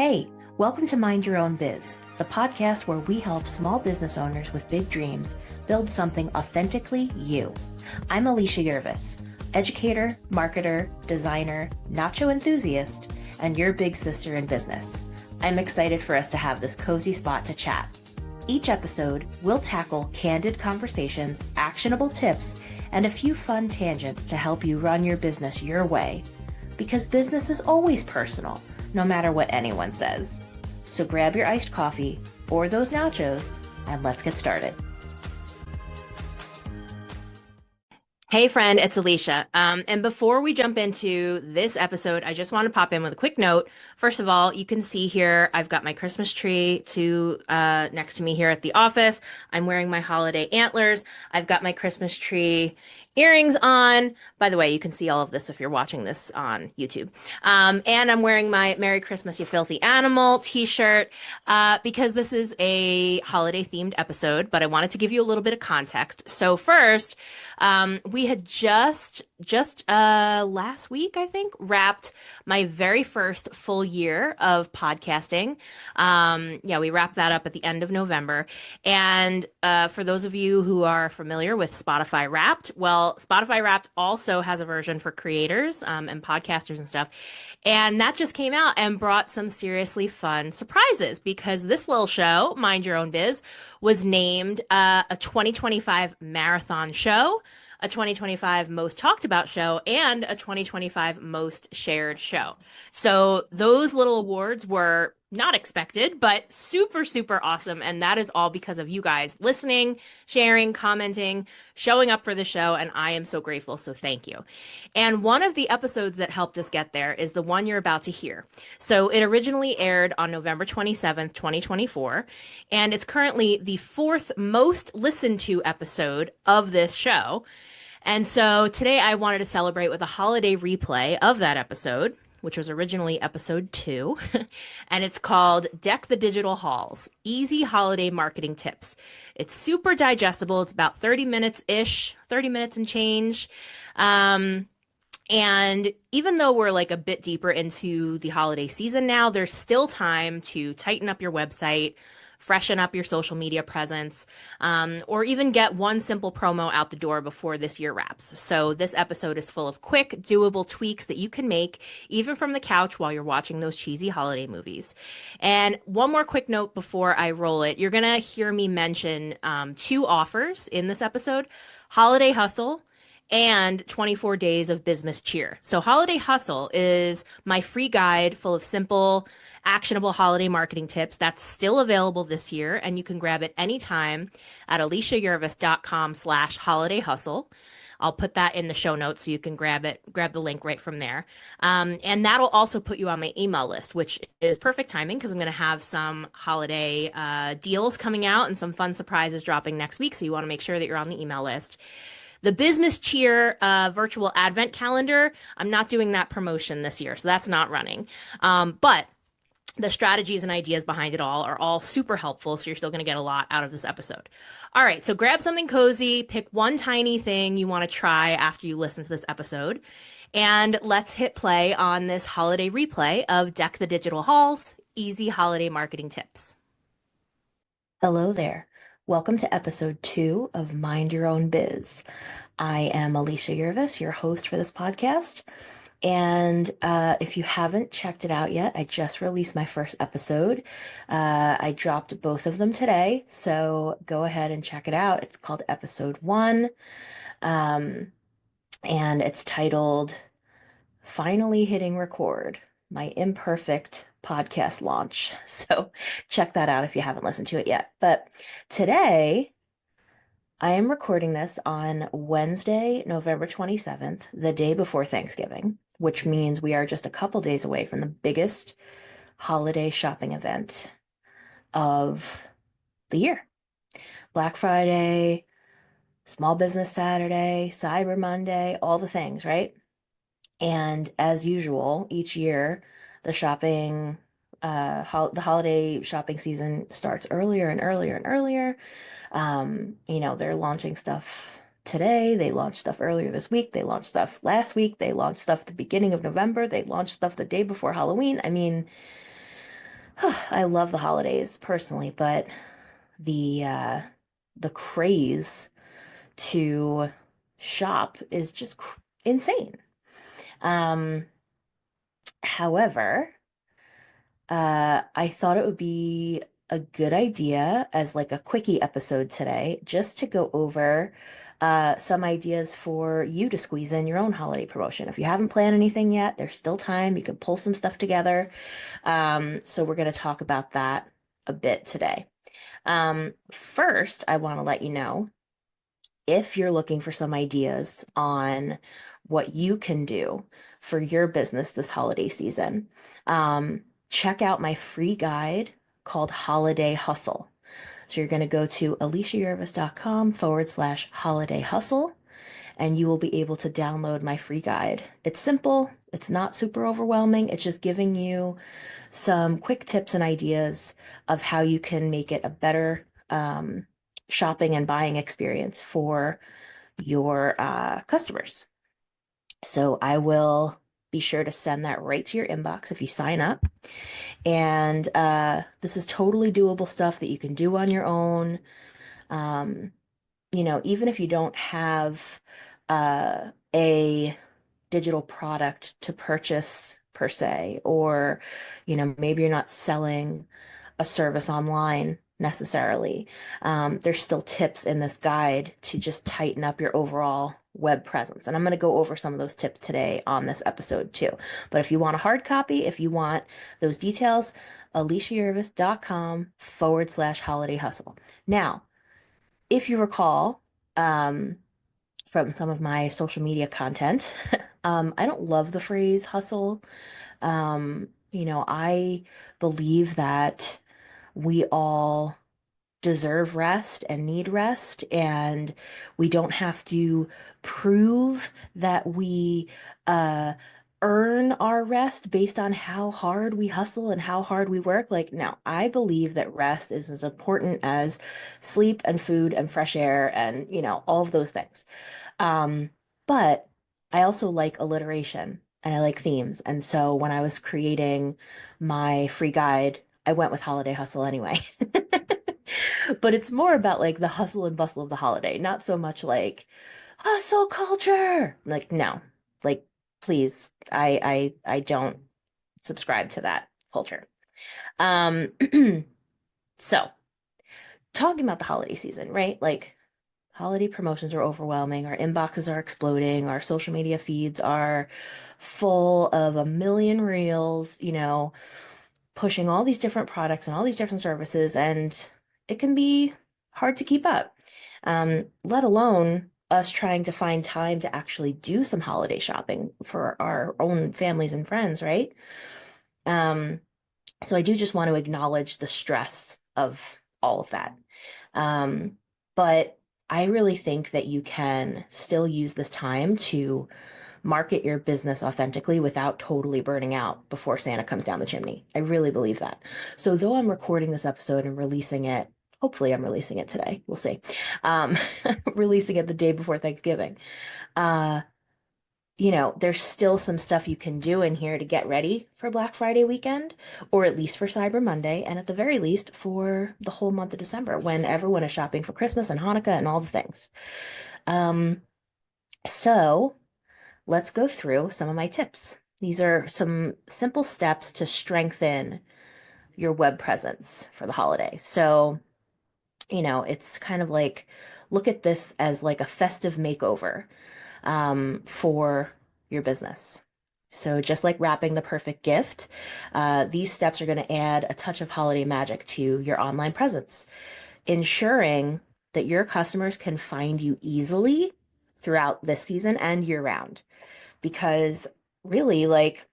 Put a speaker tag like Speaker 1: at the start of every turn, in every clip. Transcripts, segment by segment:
Speaker 1: Hey, welcome to Mind Your Own Biz, the podcast where we help small business owners with big dreams build something authentically you. I'm Alicia Yervis, educator, marketer, designer, nacho enthusiast, and your big sister in business. I'm excited for us to have this cozy spot to chat. Each episode, we'll tackle candid conversations, actionable tips, and a few fun tangents to help you run your business your way. Because business is always personal, no matter what anyone says. So grab your iced coffee or those nachos and let's get started. Hey friend, it's Alicia. And before we jump into this episode, I just want to pop in with a quick note. First of all, you can see here, I've got my Christmas tree next to me here at the office. I'm wearing my holiday antlers. I've got my Christmas tree earrings on. By the way, you can see all of this if you're watching this on YouTube. And I'm wearing my Merry Christmas, You Filthy Animal t-shirt because this is a holiday themed episode, but I wanted to give you a little bit of context. So first, we had just last week, I think, wrapped my very first full year of podcasting. We wrapped that up at the end of November. And for those of you who are familiar with Spotify Wrapped, well, Spotify Wrapped also has a version for creators and podcasters and stuff. And that just came out and brought some seriously fun surprises because this little show, Mind Your Own Biz, was named a 2025 marathon show, a 2025 most talked about show, and a 2025 most shared show. So those little awards were not expected, but super, super awesome. And that is all because of you guys listening, sharing, commenting, showing up for the show. And I am so grateful. So thank you. And one of the episodes that helped us get there is the one you're about to hear. So it originally aired on November 27th, 2024. And it's currently the fourth most listened to episode of this show. And so today I wanted to celebrate with a holiday replay of that episode, which was originally episode 2, and it's called Deck the Digital Halls, Easy Holiday Marketing Tips. It's super digestible. It's about 30 minutes-ish, 30 minutes and change. And even though we're like a bit deeper into the holiday season now, there's still time to tighten up your website, freshen up your social media presence, or even get one simple promo out the door before this year wraps. So this episode is full of quick, doable tweaks that you can make even from the couch while you're watching those cheesy holiday movies. And one more quick note before I roll it. You're going to hear me mention 2 offers in this episode: Holiday Hustle and 24 Days of Business Cheer. So Holiday Hustle is my free guide full of simple, actionable holiday marketing tips. That's still available this year, and you can grab it anytime at aliciayervis.com/holiday hustle. I'll put that in the show notes so you can grab the link right from there. And that'll also put you on my email list, which is perfect timing because I'm going to have some holiday deals coming out and some fun surprises dropping next week. So you want to make sure that you're on the email list. The Business Cheer virtual advent calendar, I'm not doing that promotion this year, so that's not running. But the strategies and ideas behind it all are all super helpful, so you're still going to get a lot out of this episode. All right, so grab something cozy, pick one tiny thing you want to try after you listen to this episode, and let's hit play on this holiday replay of Deck the Digital Halls, Easy Holiday Marketing Tips. Hello there. Welcome to episode 2 of Mind Your Own Biz. I am Alicia Yervis, your host for this podcast. And if you haven't checked it out yet, I just released my first episode. I dropped both of them today, so go ahead and check it out. It's called episode 1, and it's titled Finally Hitting Record, my imperfect podcast launch. So check that out if you haven't listened to it yet. But today, I am recording this on Wednesday, November 27th, the day before Thanksgiving, which means we are just a couple days away from the biggest holiday shopping event of the year. Black Friday, Small Business Saturday, Cyber Monday, all the things, right? And as usual, each year, the holiday shopping season starts earlier and earlier and earlier. They're launching stuff today. They launched stuff earlier this week. They launched stuff last week. They launched stuff the beginning of November. They launched stuff the day before Halloween. I mean, I love the holidays personally, but the craze to shop is just insane. Um, However, I thought it would be a good idea as like a quickie episode today, just to go over some ideas for you to squeeze in your own holiday promotion. If you haven't planned anything yet, there's still time. You can pull some stuff together. So we're going to talk about that a bit today. First, I want to let you know if you're looking for some ideas on what you can do for your business this holiday season, check out my free guide called Holiday Hustle. So you're going to go to aliciajervis.com/holiday hustle, and you will be able to download my free guide. It's simple. It's not super overwhelming. It's just giving you some quick tips and ideas of how you can make it a better shopping and buying experience for your customers. So I will be sure to send that right to your inbox if you sign up. And this is totally doable stuff that you can do on your own. Um, Even if you don't have a digital product to purchase per se, or, maybe you're not selling a service online necessarily. There's still tips in this guide to just tighten up your overall web presence. And I'm going to go over some of those tips today on this episode too. But if you want a hard copy, if you want those details, aliciajervis.com/holiday hustle. Now, if you recall, from some of my social media content, I don't love the phrase hustle. I believe that we all deserve rest and need rest, and we don't have to prove that we uh, earn our rest based on how hard we hustle and how hard we work. Like, no, I believe that rest is as important as sleep and food and fresh air and, all of those things. Um, but I also like alliteration and I like themes. And so when I was creating my free guide, I went with Holiday Hustle anyway. But it's more about like the hustle and bustle of the holiday, not so much like hustle culture. Like, no, like, please, I don't subscribe to that culture. Um, so talking about the holiday season, right? Like, holiday promotions are overwhelming. Our inboxes are exploding. Our social media feeds are full of a million reels, pushing all these different products and all these different services, and it can be hard to keep up. Let alone us trying to find time to actually do some holiday shopping for our own families and friends, right? Um, so I do just want to acknowledge the stress of all of that. Um, but I really think that you can still use this time to market your business authentically without totally burning out before Santa comes down the chimney. I really believe that. So though I'm recording this episode and releasing it, hopefully I'm releasing it today. We'll see. Um, releasing it the day before Thanksgiving. Uh, there's still some stuff you can do in here to get ready for Black Friday weekend, or at least for Cyber Monday, and at the very least for the whole month of December when everyone is shopping for Christmas and Hanukkah and all the things. Um, so let's go through some of my tips. These are some simple steps to strengthen your web presence for the holiday. So, it's kind of like look at this as like a festive makeover for your business. So just like wrapping the perfect gift, these steps are going to add a touch of holiday magic to your online presence, ensuring that your customers can find you easily throughout this season and year round. Because really, like,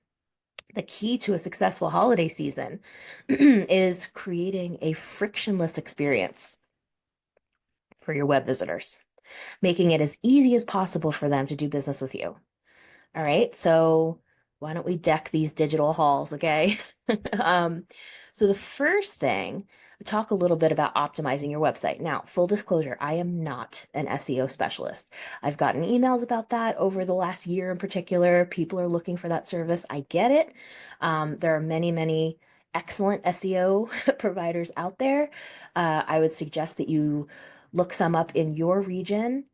Speaker 1: the key to a successful holiday season is creating a frictionless experience for your web visitors, making it as easy as possible for them to do business with you. All right, so why don't we deck these digital halls, okay? Um, so the first thing, we talk a little bit about optimizing your website. Now, full disclosure, I am not an SEO specialist. I've gotten emails about that over the last year in particular. People are looking for that service. I get it. There are many, many excellent SEO providers out there. I would suggest that you look some up in your region.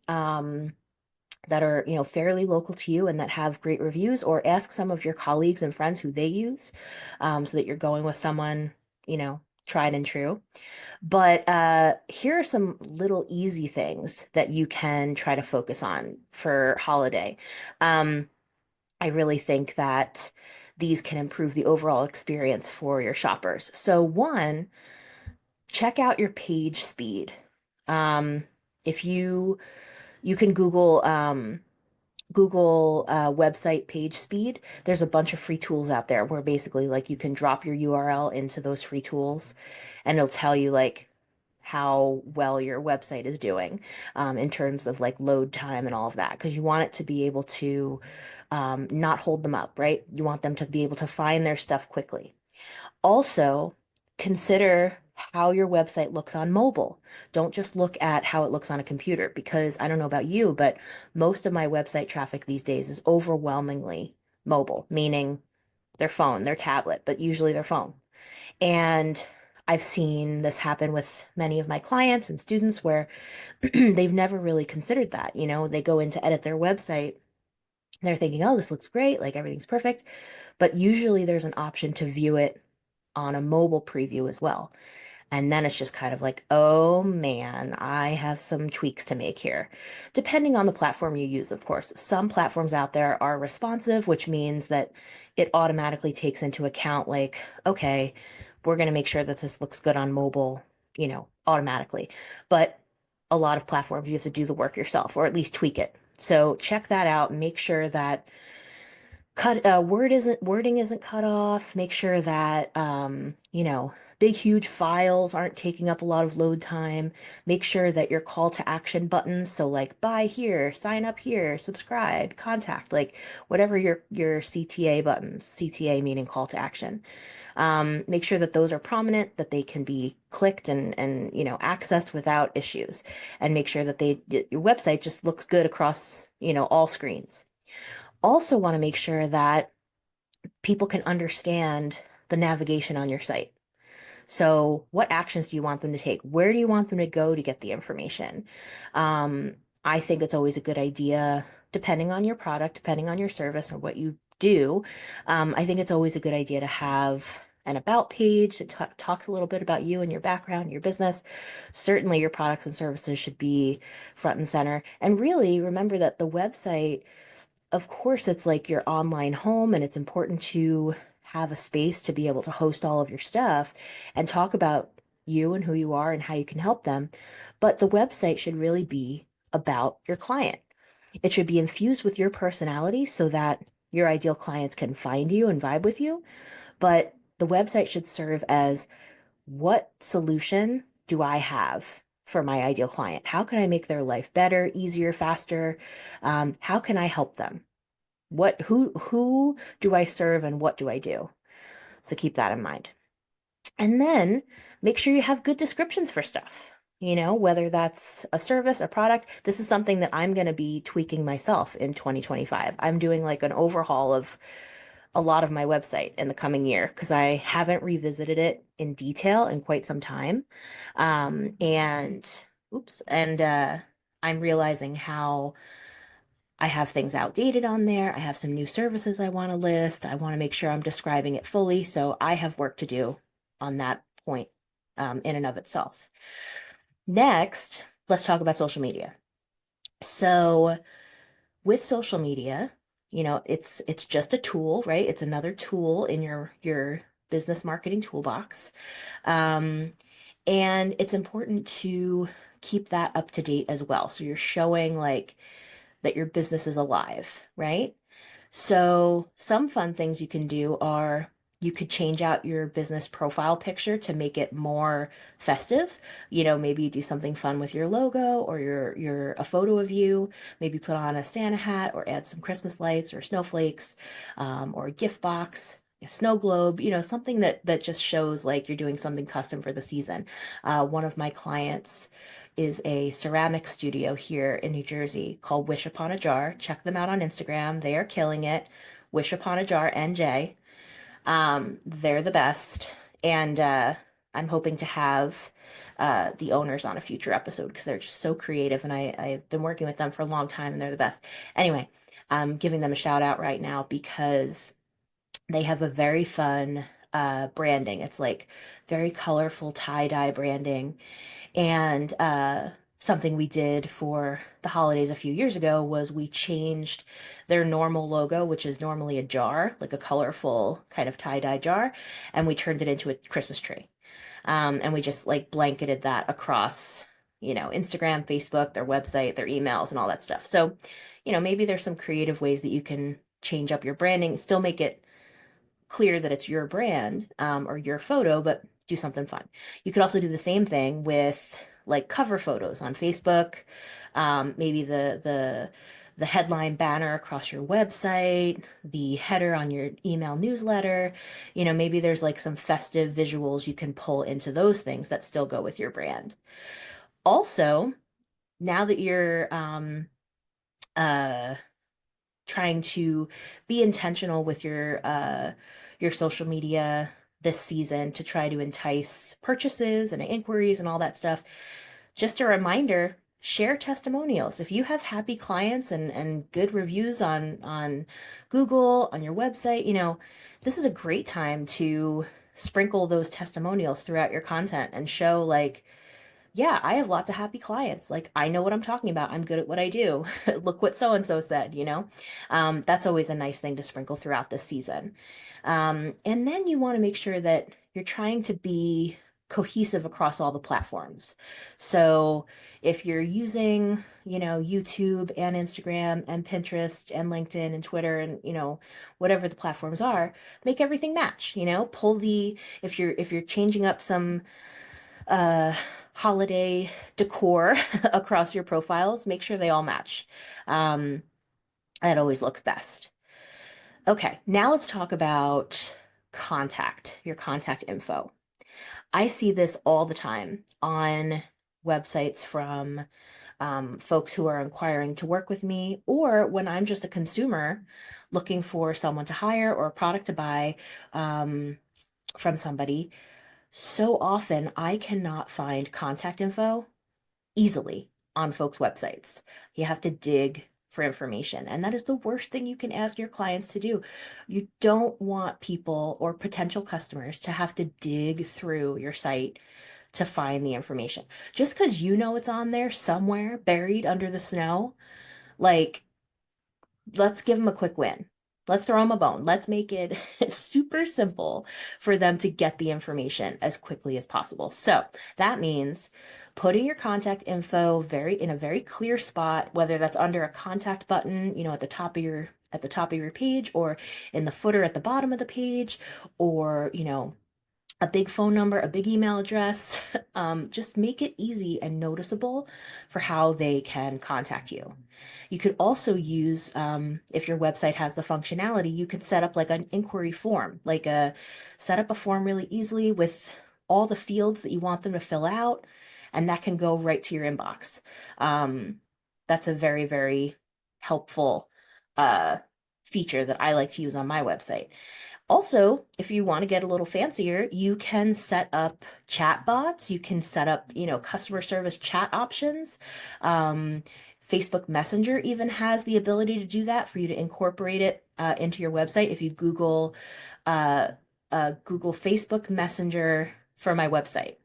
Speaker 1: That are, fairly local to you and that have great reviews, or ask some of your colleagues and friends who they use, so that you're going with someone, tried and true. But here are some little easy things that you can try to focus on for holiday. Um, I really think that these can improve the overall experience for your shoppers. So one, check out your page speed. Um, if you can Google website page speed. There's a bunch of free tools out there where basically like you can drop your URL into those free tools and it'll tell you like how well your website is doing, in terms of like load time and all of that. Because you want it to be able to not hold them up, right? You want them to be able to find their stuff quickly. Also, consider how your website looks on mobile. Don't just look at how it looks on a computer, because I don't know about you, but most of my website traffic these days is overwhelmingly mobile, meaning their phone, their tablet, but usually their phone. And I've seen this happen with many of my clients and students where they've never really considered that. They go in to edit their website, they're thinking, oh, this looks great, like everything's perfect. But usually there's an option to view it on a mobile preview as well. And then it's just kind of like, oh man, I have some tweaks to make here. Depending on the platform you use, of course. Some platforms out there are responsive, which means that it automatically takes into account, like, okay, we're going to make sure that this looks good on mobile, automatically. But a lot of platforms, you have to do the work yourself, or at least tweak it. So check that out. Make sure that wording isn't cut off. Make sure that big huge files aren't taking up a lot of load time. Make sure that your call to action buttons, so like buy here, sign up here, subscribe, contact, like whatever your CTA buttons, CTA meaning call to action. Make sure that those are prominent, that they can be clicked and accessed without issues, and make sure that your website just looks good across all screens. Also want to make sure that people can understand the navigation on your site. So, what actions do you want them to take? Where do you want them to go to get the information? Um, I think it's always a good idea, depending on your product, depending on your service or what you do. I think it's always a good idea to have an about page that talks a little bit about you and your background, your business. Certainly, your products and services should be front and center. And really, remember that the website, of course, it's like your online home, and it's important to have a space to be able to host all of your stuff and talk about you and who you are and how you can help them. But the website should really be about your client. It should be infused with your personality so that your ideal clients can find you and vibe with you. But the website should serve as, what solution do I have for my ideal client? How can I make their life better, easier, faster? How can I help them? Who do I serve and what do I do? So keep that in mind. And then make sure you have good descriptions for stuff. Whether that's a service, a product. This is something that I'm going to be tweaking myself in 2025. I'm doing like an overhaul of a lot of my website in the coming year because I haven't revisited it in detail in quite some time. And oops, and I'm realizing how I have things outdated on there. I have some new services I want to list. I want to make sure I'm describing it fully. So I have work to do on that point, in and of itself. Next, let's talk about social media. So with social media, it's just a tool, right? It's another tool in your business marketing toolbox. Um, and it's important to keep that up to date as well. So you're showing like that your business is alive, right? So some fun things you can do are, you could change out your business profile picture to make it more festive. Maybe you do something fun with your logo or your a photo of you. Maybe put on a Santa hat or add some Christmas lights or snowflakes, or a gift box, a snow globe. Something that just shows like you're doing something custom for the season. One of my clients is a ceramic studio here in New Jersey called Wish Upon a Jar. Check them out on Instagram. They are killing it. Wish Upon a Jar NJ. They're the best. And I'm hoping to have the owners on a future episode because they're just so creative, and I've been working with them for a long time, and they're the best. Anyway, I'm giving them a shout out right now because they have a very fun branding. It's like very colorful tie-dye branding. And something we did for the holidays a few years ago was we changed their normal logo, which is normally a jar, like a colorful kind of tie-dye jar, and we turned it into a Christmas tree. And we just like blanketed that across, Instagram, Facebook, their website, their emails, and all that stuff. So, maybe there's some creative ways that you can change up your branding, still make it clear that it's your brand or your photo, but do something fun. You could also do the same thing with like cover photos on Facebook, maybe the headline banner across your website, the header on your email newsletter. Maybe there's like some festive visuals you can pull into those things that still go with your brand. Also, now that you're uh, trying to be intentional with your social media this season to try to entice purchases and inquiries and all that stuff. Just a reminder, share testimonials. If you have happy clients and good reviews on Google, on your website, this is a great time to sprinkle those testimonials throughout your content and show like, yeah, I have lots of happy clients. Like, I know what I'm talking about. I'm good at what I do. Look what so and so said. That's always a nice thing to sprinkle throughout this season. And then you want to make sure that you're trying to be cohesive across all the platforms. So if you're using, YouTube and Instagram and Pinterest and LinkedIn and Twitter and, whatever the platforms are, make everything match, pull if you're changing up some uh, holiday decor across your profiles, make sure they all match. Um, that always looks best. Okay, now let's talk about your contact info. I see this all the time on websites from folks who are inquiring to work with me, or when I'm just a consumer looking for someone to hire or a product to buy from somebody. So often I cannot find contact info easily on folks' websites. You have to dig for information, and that is the worst thing you can ask your clients to do. You don't want people or potential customers to have to dig through your site to find the information. Just because you know it's on there somewhere buried under the snow, like let's give them a quick win. Let's throw them a bone. Let's make it super simple for them to get the information as quickly as possible. So that means putting your contact info in a very clear spot, whether that's under a contact button, at the top of your page, or in the footer at the bottom of the page, or a big phone number, a big email address. Just make it easy and noticeable for how they can contact you. You could also use, if your website has the functionality, you could set up like an inquiry form, set up a form really easily with all the fields that you want them to fill out, and that can go right to your inbox. Um, that's a very, very helpful uh, feature that I like to use on my website. Also, if you want to get a little fancier, you can set up chat bots. You can set up, customer service chat options. Um, Facebook Messenger even has the ability to do that for you to incorporate it into your website. If you uh, Google Facebook Messenger for my website,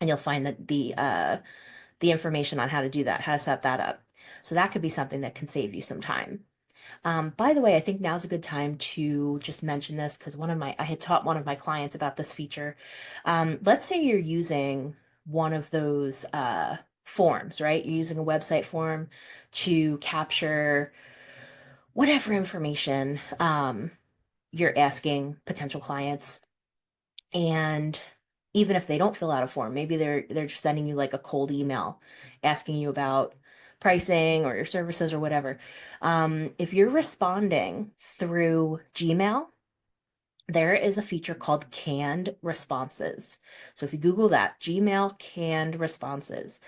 Speaker 1: and you'll find that the information on how to do that, how to set that up. So that could be something that can save you some time. By the way, I think now's a good time to just mention this because I had taught one of my clients about this feature. Let's say you're using one of those forms, right? You're using a website form to capture whatever information you're asking potential clients. And even if they don't fill out a form, maybe they're just sending you like a cold email asking you about pricing or your services or whatever. If you're responding through Gmail, there is a feature called canned responses. So if you Google that, Gmail canned responses,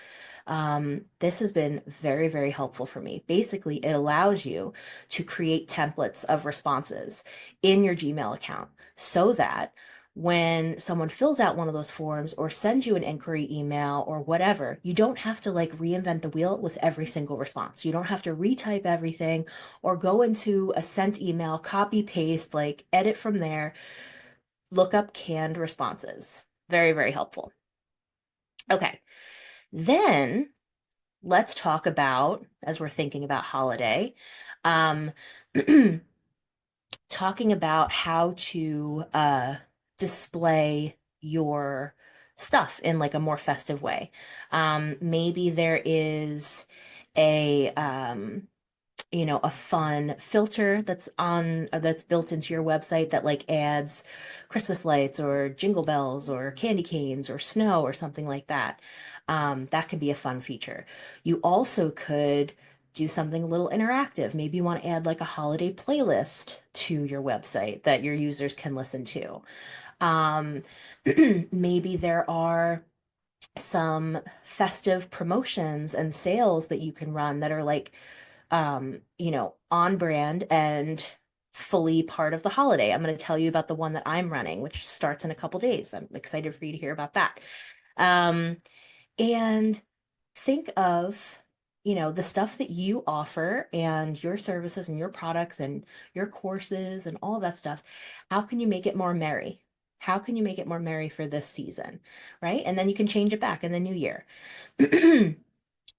Speaker 1: this has been very, very helpful for me. Basically, it allows you to create templates of responses in your Gmail account so that when someone fills out one of those forms or sends you an inquiry email or whatever, you don't have to like reinvent the wheel with every single response. You don't have to retype everything or go into a sent email, copy paste, like edit from there, look up canned responses. Very, very helpful. Okay. Then let's talk about, as we're thinking about holiday, um, talking about how to display your stuff in like a more festive way. Maybe there is a a fun filter that's built into your website that like adds Christmas lights or jingle bells or candy canes or snow or something like that. That can be a fun feature. You also could do something a little interactive. Maybe you want to add like a holiday playlist to your website that your users can listen to. Um, maybe there are some festive promotions and sales that you can run that are like on brand and fully part of the holiday. I'm going to tell you about the one that I'm running, which starts in a couple days. I'm excited for you to hear about that. Um, and think of, the stuff that you offer and your services and your products and your courses and all of that stuff. How can you make it more merry? How can you make it more merry for this season, right? And then you can change it back in the new year.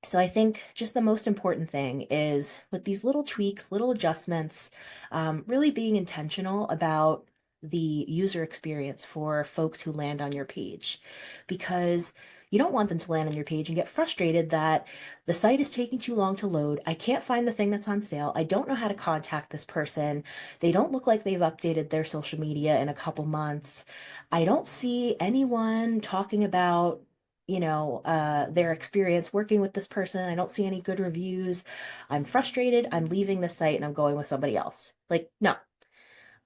Speaker 1: So I think just the most important thing is with these little tweaks, little adjustments, really being intentional about the user experience for folks who land on your page, because you don't want them to land on your page and get frustrated that the site is taking too long to load. I can't find the thing that's on sale. I don't know how to contact this person. They don't look like they've updated their social media in a couple months. I don't see anyone talking about their experience working with this person. I don't see any good reviews. I'm frustrated. I'm leaving the site and I'm going with somebody else. Like, no,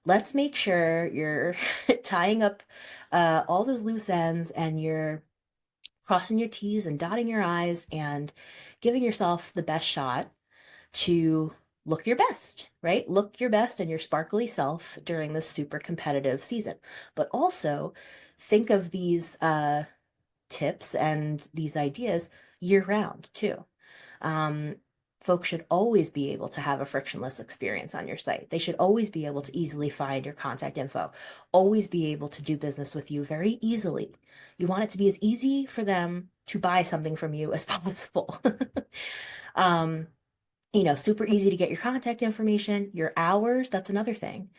Speaker 1: let's make sure you're tying up all those loose ends and you're crossing your T's and dotting your I's and giving yourself the best shot to look your best, right? Look your best and your sparkly self during this super competitive season. But also think of these tips and these ideas year round too. Um, Folks should always be able to have a frictionless experience on your site. They should always be able to easily find your contact info, always be able to do business with you very easily. You want it to be as easy for them to buy something from you as possible. um, Super easy to get your contact information, your hours, that's another thing.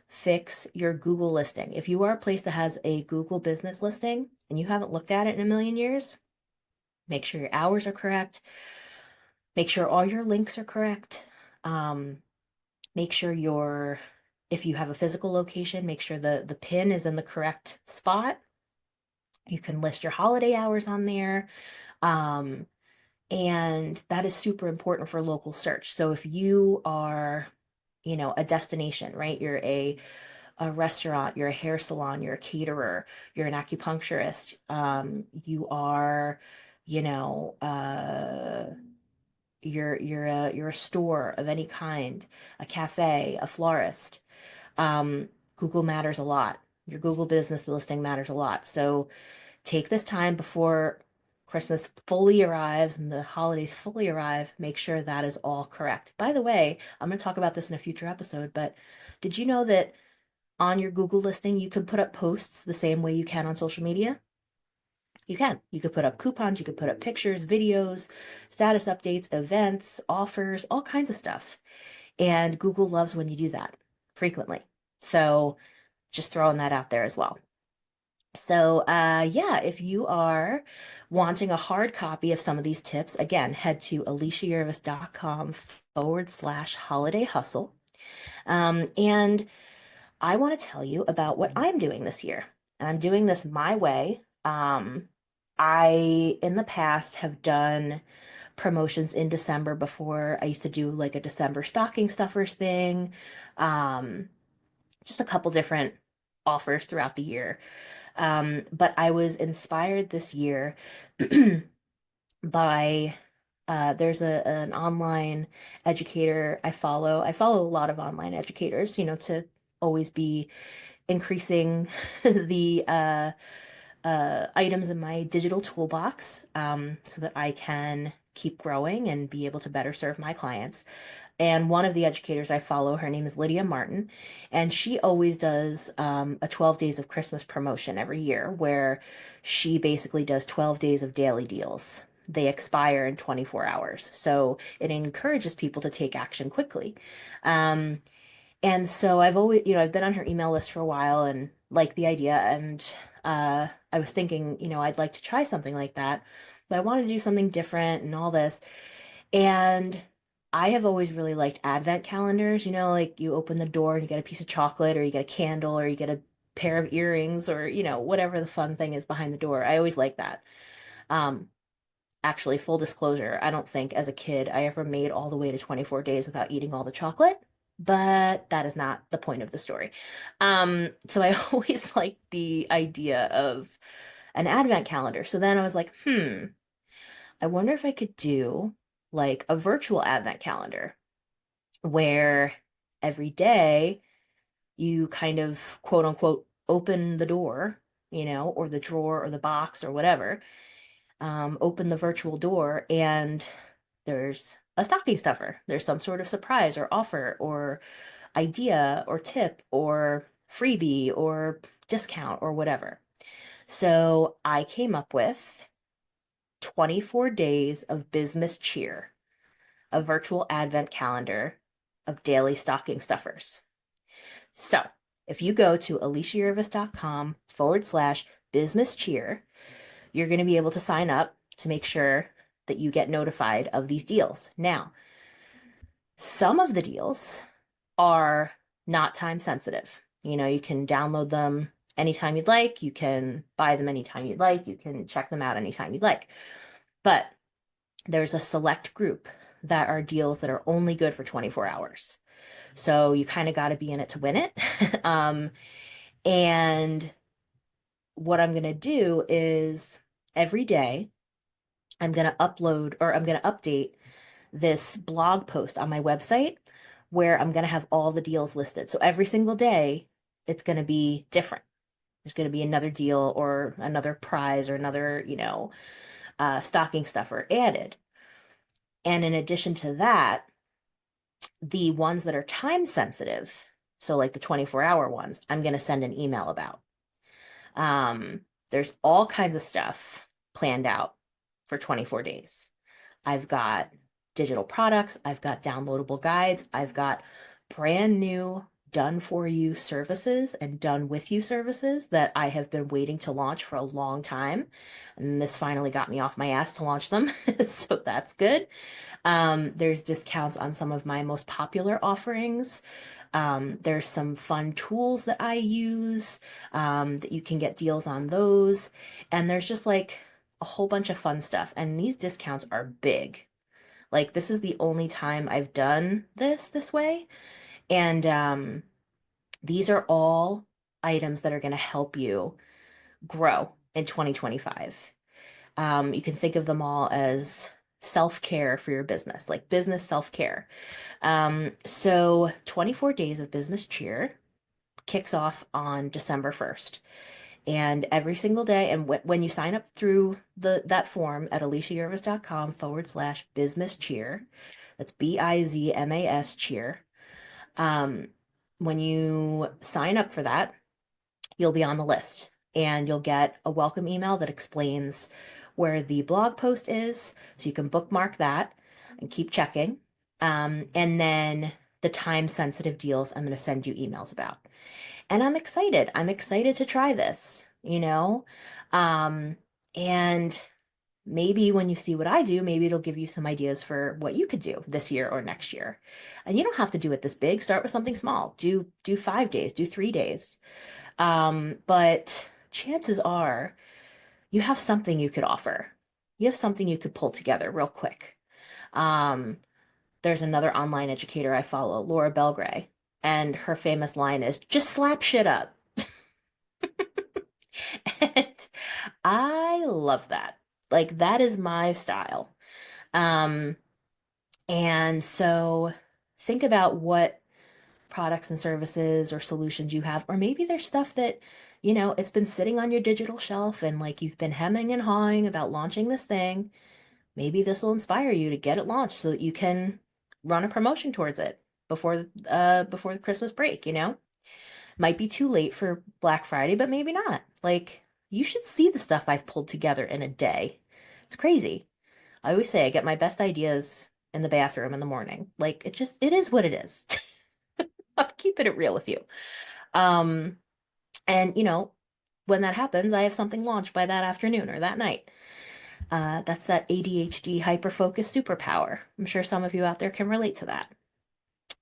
Speaker 1: Fix your Google listing. If you are a place that has a Google business listing and you haven't looked at it in a million years, make sure your hours are correct. Make sure all your links are correct. Um, Make sure if you have a physical location, make sure the pin is in the correct spot. You can list your holiday hours on there. Um, and that is super important for local search. So if you are, a destination, right? You're a restaurant, you're a hair salon, you're a caterer, you're an acupuncturist, you are, you know, you're a store of any kind, a cafe, a florist. Um, Google matters a lot. Your Google business listing matters a lot. So take this time before Christmas fully arrives and the holidays fully arrive. Make sure that is all correct. By the way, I'm going to talk about this in a future episode, but did you know that on your Google listing, you can put up posts the same way you can on social media? You can. You could put up coupons, you could put up pictures, videos, status updates, events, offers, all kinds of stuff. And Google loves when you do that frequently. So just throwing that out there as well. So, yeah, if you are wanting a hard copy of some of these tips, again, head to aliciayurvis.com/holiday hustle. And I want to tell you about what I'm doing this year. And I'm doing this my way. In the past, have done promotions in December before. I used to do like a December stocking stuffers thing, um, just a couple different offers throughout the year. But I was inspired this year by there's an online educator I follow. I follow a lot of online educators, to always be increasing the items in my digital toolbox so that I can keep growing and be able to better serve my clients. And one of the educators I follow, her name is Lydia Martin, and she always does a 12 days of Christmas promotion every year where she basically does 12 days of daily deals. They expire in 24 hours. So it encourages people to take action quickly. Um, and so I've always, I've been on her email list for a while and like the idea. And I was thinking, I'd like to try something like that, but I want to do something different and all this. And I have always really liked advent calendars, like you open the door and you get a piece of chocolate or you get a candle or you get a pair of earrings or, whatever the fun thing is behind the door. I always like that. Um, Actually, full disclosure, I don't think as a kid I ever made all the way to 24 days without eating all the chocolate, but that is not the point of the story. So I always liked the idea of an advent calendar. So then I was like, I wonder if I could do like a virtual advent calendar where every day you kind of quote unquote open the door, or the drawer or the box or whatever, open the virtual door and there's a stocking stuffer. There's some sort of surprise or offer or idea or tip or freebie or discount or whatever. So I came up with 24 days of business cheer, a virtual advent calendar of daily stocking stuffers. So if you go to aliciajervis.com/business cheer, you're going to be able to sign up to make sure that you get notified of these deals. Now, some of the deals are not time sensitive. You can download them anytime you'd like, you can buy them anytime you'd like, you can check them out anytime you'd like. But there's a select group that are deals that are only good for 24 hours. So you kind of got to be in it to win it. And what I'm going to do is every day I'm going to upload or I'm going to update this blog post on my website where I'm going to have all the deals listed. So every single day, it's going to be different. There's going to be another deal or another prize or another, stocking stuffer added. And in addition to that, the ones that are time sensitive, so like the 24-hour ones, I'm going to send an email about. Um, there's all kinds of stuff planned out for 24 days. I've got digital products, I've got downloadable guides, I've got brand new done for you services and done with you services that I have been waiting to launch for a long time. And this finally got me off my ass to launch them. So that's good. There's discounts on some of my most popular offerings. There's some fun tools that I use that you can get deals on those. And there's just like a whole bunch of fun stuff. And these discounts are big. Like this is the only time I've done this way. And these are all items that are going to help you grow in 2025. You can think of them all as self-care for your business, like business self-care. So 24 days of business cheer kicks off on December 1st. And every single day, and when you sign up through that form at aliciajervis.com/business cheer, that's BIZMAS cheer. Um, when you sign up for that, you'll be on the list and you'll get a welcome email that explains where the blog post is. So you can bookmark that and keep checking. And then the time sensitive deals I'm going to send you emails about. And I'm excited. I'm excited to try this, Um, and maybe when you see what I do, maybe it'll give you some ideas for what you could do this year or next year. And you don't have to do it this big. Start with something small. Do 5 days, do 3 days. But chances are you have something you could offer. You have something you could pull together real quick. Um, there's another online educator I follow, Laura Belgray, and her famous line is just slap shit up. And I love that. Like that is my style. Um, and so think about what products and services or solutions you have, or maybe there's stuff that, it's been sitting on your digital shelf and like you've been hemming and hawing about launching this thing. Maybe this will inspire you to get it launched so that you can run a promotion towards it before the Christmas break, Might be too late for Black Friday, but maybe not. Like, you should see the stuff I've pulled together in a day. It's crazy. I always say I get my best ideas in the bathroom in the morning. Like, it is what it is. I'm keeping it real with you. Um, and when that happens, I have something launched by that afternoon or that night. That's that ADHD hyperfocus superpower. I'm sure some of you out there can relate to that.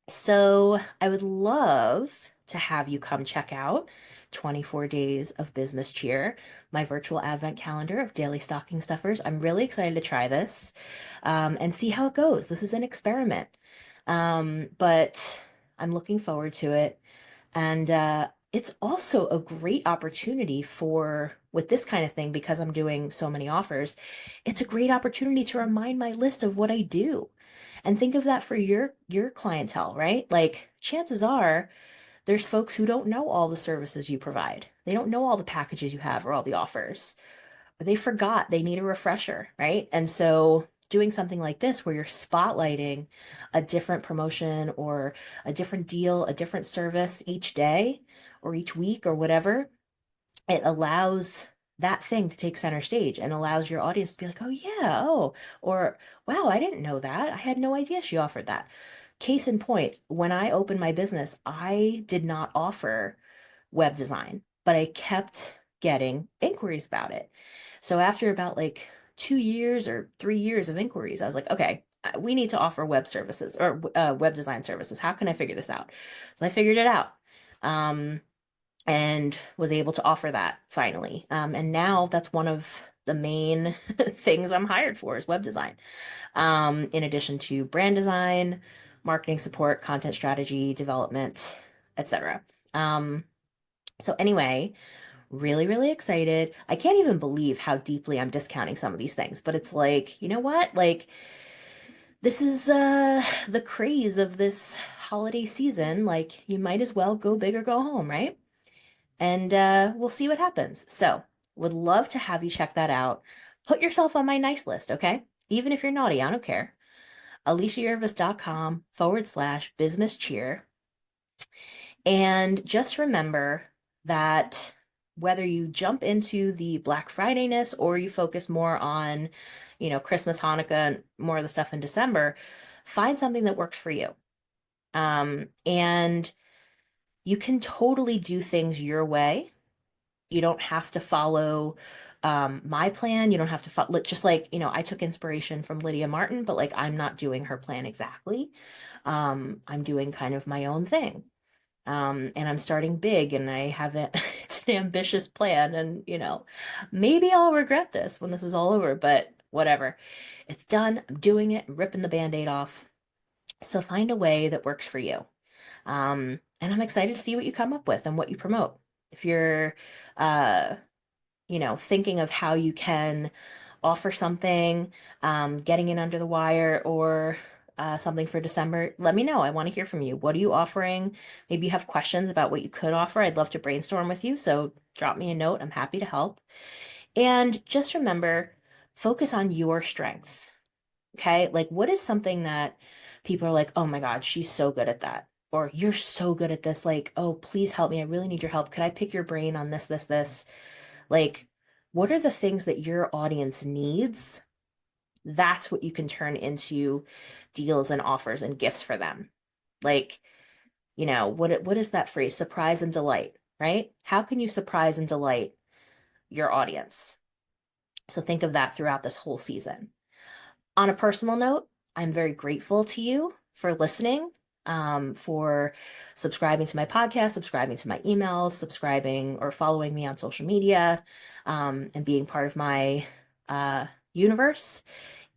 Speaker 1: So I would love to have you come check out 24 Days of Business Cheer, my virtual advent calendar of daily stocking stuffers. I'm really excited to try this and see how it goes. This is an experiment, but I'm looking forward to it. And it's also a great opportunity with this kind of thing, because I'm doing so many offers, it's a great opportunity to remind my list of what I do. And think of that for your clientele, right? Like chances are there's folks who don't know all the services you provide. They don't know all the packages you have or all the offers. Or they forgot they need a refresher, right? And so doing something like this where you're spotlighting a different promotion or a different deal, a different service each day or each week or whatever, it allows that thing to take center stage and allows your audience to be like, oh yeah, oh, or wow, I didn't know that. I had no idea she offered that. Case in point, when I opened my business, I did not offer web design, but I kept getting inquiries about it. So after about like 2 years or 3 years of inquiries, I was like, okay, we need to offer web services or web design services. How can I figure this out? So I figured it out. Um, and was able to offer that finally. And now that's one of the main things I'm hired for is web design. In addition to brand design, marketing support, content strategy, development, etc. So anyway, really, really excited. I can't even believe how deeply I'm discounting some of these things, but it's like, you know what? Like this is the craze of this holiday season. Like you might as well go big or go home, right? And we'll see what happens. So, would love to have you check that out. Put yourself on my nice list, okay? Even if you're naughty, I don't care. AliciaYervis.com/business cheer. And just remember that whether you jump into the Black Friday-ness or you focus more on, Christmas, Hanukkah, and more of the stuff in December, find something that works for you. And you can totally do things your way. You don't have to follow my plan. You don't have to follow, just like, I took inspiration from Lydia Martin, but like I'm not doing her plan exactly. I'm doing kind of my own thing. And I'm starting big and I haven't, it's an ambitious plan. And, maybe I'll regret this when this is all over, but whatever. It's done. I'm doing it. I'm ripping the Band-Aid off. So find a way that works for you. And I'm excited to see what you come up with and what you promote. If you're, uh, thinking of how you can offer something, getting in under the wire or something for December, let me know. I want to hear from you. What are you offering? Maybe you have questions about what you could offer. I'd love to brainstorm with you. So drop me a note. I'm happy to help. And just remember, focus on your strengths. Okay? Like, what is something that people are like, oh my God, she's so good at that? Or you're so good at this. Like, oh, please help me. I really need your help. Could I pick your brain on this, this, this? Like, what are the things that your audience needs? That's what you can turn into deals and offers and gifts for them. Like, what is that phrase? Surprise and delight, right? How can you surprise and delight your audience? So think of that throughout this whole season. On a personal note, I'm very grateful to you for listening, for subscribing to my podcast, subscribing to my emails, subscribing or following me on social media, and being part of my universe.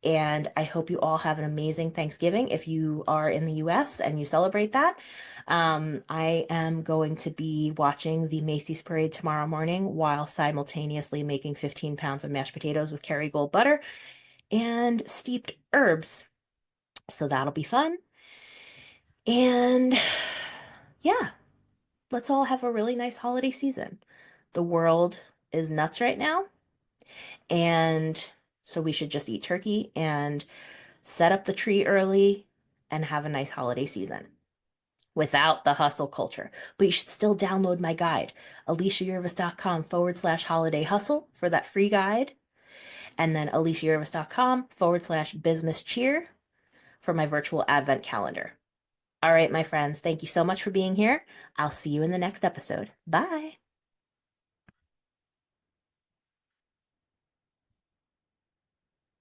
Speaker 1: And I hope you all have an amazing Thanksgiving if you are in the US and you celebrate that. I am going to be watching the Macy's parade tomorrow morning while simultaneously making 15 pounds of mashed potatoes with Kerrygold butter and steeped herbs. So that'll be fun. And yeah, let's all have a really nice holiday season. The world is nuts right now, and so we should just eat turkey and set up the tree early and have a nice holiday season without the hustle culture. But you should still download my guide, aliciajervis.com/holiday hustle for that free guide, and then aliciajervis.com/business cheer for my virtual advent calendar. All right, my friends, thank you so much for being here. I'll see you in the next episode. Bye.